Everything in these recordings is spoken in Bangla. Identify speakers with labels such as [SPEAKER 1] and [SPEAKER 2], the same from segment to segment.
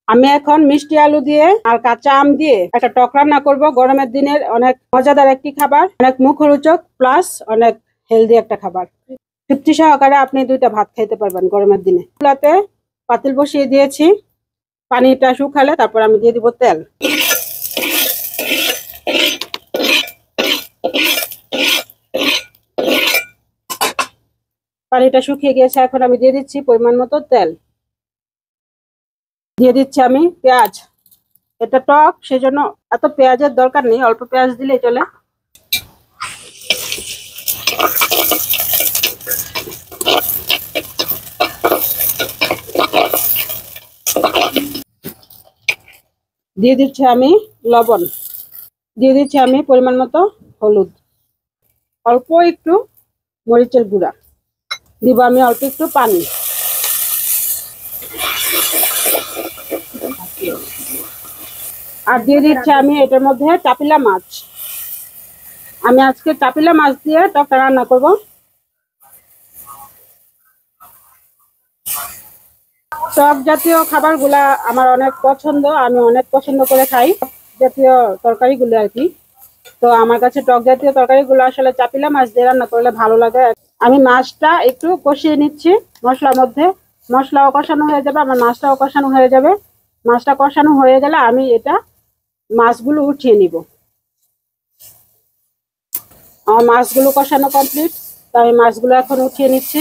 [SPEAKER 1] আমি এখন মিষ্টি আলু দিয়ে আর কাঁচা আম দিয়ে একটা টক রান্না করব। গরমের দিনের অনেক মজাদার একটি খাবার, অনেক মুখরোচক প্লাস অনেক হেলদি একটা খাবার। তৃপ্তি সহকারে আপনি দুইটা ভাত খাইতে পারবেন গরমের দিনে। চুলাতে পাতিল বসিয়ে দিয়েছি, পানিটা শুকালে তারপর আমি দিয়ে দিব তেল। পানিটা শুকিয়ে গিয়েছে, এখন আমি দিয়ে দিচ্ছি পরিমাণ মতো তেল। দিয়ে দিচ্ছি আমি পেঁয়াজ। এটা টক, সেজন্য এত পেঁয়াজের দরকার নেই, অল্প পেঁয়াজ দিলেই চলে। দিয়ে দিচ্ছি আমি লবণ, দিয়ে দিচ্ছি আমি পরিমাণ মতো হলুদ, অল্প একটু মরিচের গুঁড়া, দিব আমি অল্প একটু পানি। আর দিয়ে দিচ্ছি আমি এটার মধ্যে চাপিলা মাছ। আমি আজকে চাপিলা মাছ দিয়ে টকটা রান্না করব। টক জাতীয় খাবারগুলা আমার অনেক পছন্দ, আমি অনেক পছন্দ করে খাই জাতীয় তরকারিগুলো আর কি। তো আমার কাছে টক জাতীয় তরকারিগুলো আসলে চাপিলা মাছ দিয়ে রান্না করলে ভালো লাগে। আমি মাছটা একটু কষিয়ে নিচ্ছি মশলার মধ্যে। মশলাও কষানো হয়ে যাবে, আমার মাছটাও কষানো হয়ে যাবে। মাছটা কষানো হয়ে গেলে আমি এটা মাছগুলো উঠিয়ে নিব। আমার মাছগুলো কষানো কমপ্লিট, তো আমি মাছগুলো এখন উঠিয়ে নিচ্ছি।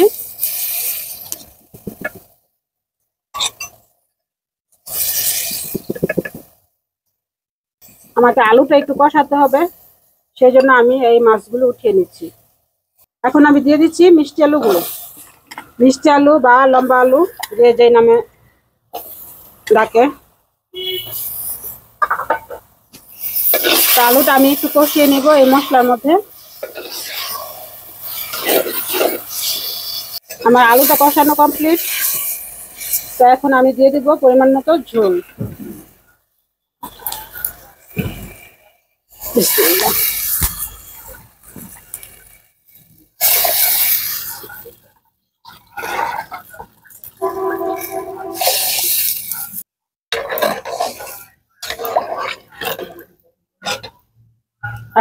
[SPEAKER 1] আমাকে আলুটা একটু কষাতে হবে, সেই জন্য আমি এই মাছগুলো উঠিয়ে নিচ্ছি। এখন আমি দিয়ে দিচ্ছি মিষ্টি আলুগুলো। মিষ্টি আলু বা লম্বা আলু, যে নামে ডাকে। আলুটা আমি একটু কষিয়ে নিব এই মশলার মধ্যে। আমার আলুটা কষানো কমপ্লিট, তো এখন আমি দিয়ে দিব পরিমাণ মতো ঝোল।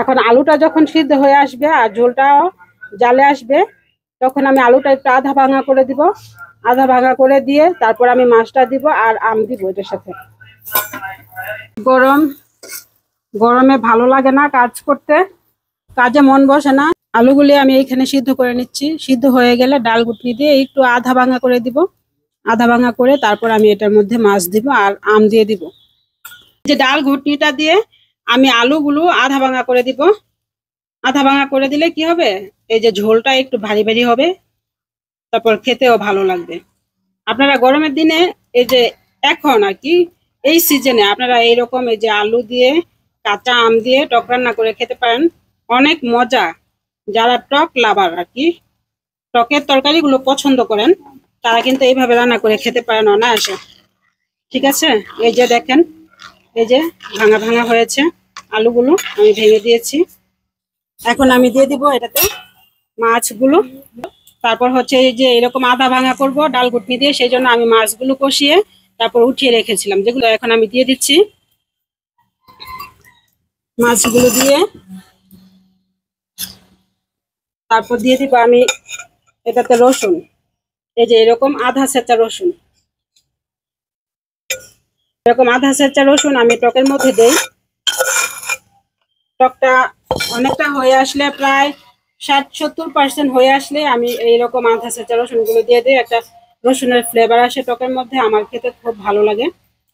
[SPEAKER 1] এখন আলুটা যখন সিদ্ধ হয়ে আসবে আর ঝোলটাও জালে আসবে, তখন আমি আলুটা একটু আধা ভাঙা করে দিব। আধা ভাঙা করে দিয়ে তারপর আমি মাছটা দিব আর আম দিব এটার সাথে। গরমে ভালো লাগে না কাজ করতে, কাজে মন বসে না। আলুগুলি আমি এইখানে সিদ্ধ করে নিচ্ছি। সিদ্ধ হয়ে গেলে ডাল ঘুটনি দিয়ে একটু আধা ভাঙা করে দিব। আধা ভাঙা করে তারপর আমি এটার মধ্যে মাছ দিব আর আম দিয়ে দিব। যে ডাল ঘুটনিটা দিয়ে আমি আলুগুলো আধা ভাঙা করে দিব। আধা ভাঙা করে দিলে কি হবে, এই যে ঝোলটা একটু ভারী ভারী হবে, তারপর খেতেও ভালো লাগবে। আপনারা গরমের দিনে এই যে এখন আর কি এই সিজনে আপনারা এইরকম এই যে আলু দিয়ে কাঁচা আম দিয়ে টক রান্না করে খেতে পারেন, অনেক মজা। যারা টক লাভার আর কি, টকের তরকারিগুলো পছন্দ করেন, তারা কিন্তু এইভাবে রান্না করে খেতে পারেন অনায়াসে। ঠিক আছে, এই যে দেখেন, এই যে ভাঙা ভাঙা হয়েছে আলুগুলো, আমি ভেঙে দিয়েছি। এখন আমি দিয়ে দিব এটাতে মাছগুলো। তারপর হচ্ছে এই যে এরকম আধা ভাঙা করব ডাল ঘুটনি দিয়ে, সেই জন্য আমি মাছগুলো কষিয়ে তারপর উঠিয়ে রেখেছিলাম, যেগুলো এখন আমি দিয়ে দিচ্ছি। মাছগুলো দিয়ে তারপর দিয়ে দিব আমি এটাতে রসুন। এই যে এরকম আধা ছেঁচা রসুন, এরকম আধা ছেঁচা রসুন আমি টকের মধ্যে দেই। টকটা অনেকটা হয়ে আসলে, প্রায় 60-70% হয়ে আসলে আমি এইরকম আধা ছেঁচা রসুন গুলো দিয়ে দিই। একটা রসুনের ফ্লেভার আসে টকের মধ্যে, আমার খেতে খুব ভালো লাগে,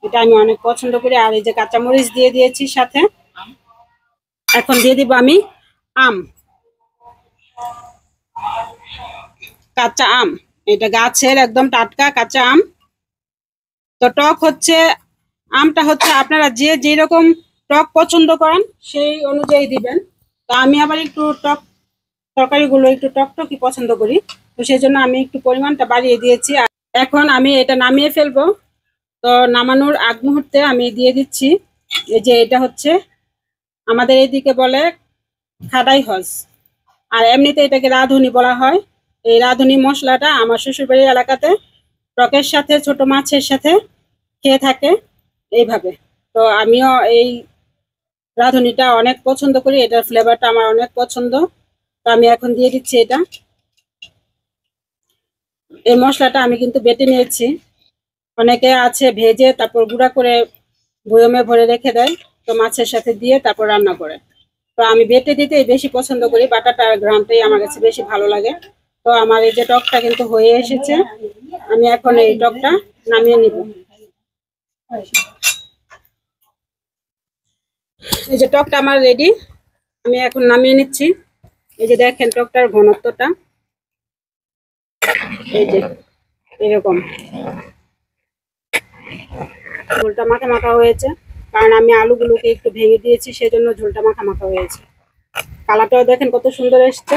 [SPEAKER 1] এটা আমি অনেক পছন্দ করি। আর এই যে কাঁচামরিচ দিয়ে দিয়েছি সাথে। এখন দিয়ে দিব আমি আম, কাঁচা আম। এটা গাছের একদম টাটকা কাঁচা আম। তো টক হচ্ছে, আমটা হচ্ছে আপনারা যে যেরকম টক পছন্দ করেন সেই অনুযায়ী দিবেন। তো আমি আবার একটু টক তরকারিগুলো একটু টকটকি পছন্দ করি, তো সেই জন্য আমি একটু পরিমাণটা বাড়িয়ে দিয়েছি। আর এখন আমি এটা নামিয়ে ফেলবো। তো নামানোর আগ মুহূর্তে আমি দিয়ে দিচ্ছি এই যে এটা হচ্ছে আমাদের এইদিকে বলে খাদাই হজ, আর এমনিতে এটাকে রাঁধুনি বলা হয়। এই রাঁধুনি মশলাটা আমার শ্বশুরবাড়ির এলাকাতে টকের সাথে ছোট মাছের সাথে খেয়ে থাকে। এইভাবে। তো আমিও এই রাঁধুনিটা অনেক পছন্দ করি, এটার ফ্লেভারটা আমার অনেক পছন্দ। তো আমি এখন দিয়ে দিচ্ছি এটা। এই মশলাটা আমি কিন্তু বেটে নিয়েছি। অনেকে আছে ভেজে তারপর গুঁড়া করে বয়মে ভরে রেখে দেয়, তো মাছের সাথে দিয়ে তারপর রান্না করে। তো আমি বেটে দিতেই বেশি পছন্দ করি, বাটাটা ঘ্রাণটাই আমার কাছে বেশি ভালো লাগে। তো আমার এই যে টকটা কিন্তু হয়ে এসেছে, আমি এখন এই টকটা নামিয়ে নিব। এই যে টকটা আমার রেডি, আমি এখন নামিয়ে নিচ্ছি। এই যে দেখেন টকটার ঘনত্বটা, এই যে এরকম ঝোলটা মাখা মাখা হয়েছে, কারণ আমি আলুগুলোকে একটু ভেঙে দিয়েছি, সেজন্য ঝোলটা মাখা মাখা হয়েছে। কালারটাও দেখেন কত সুন্দর এসছে।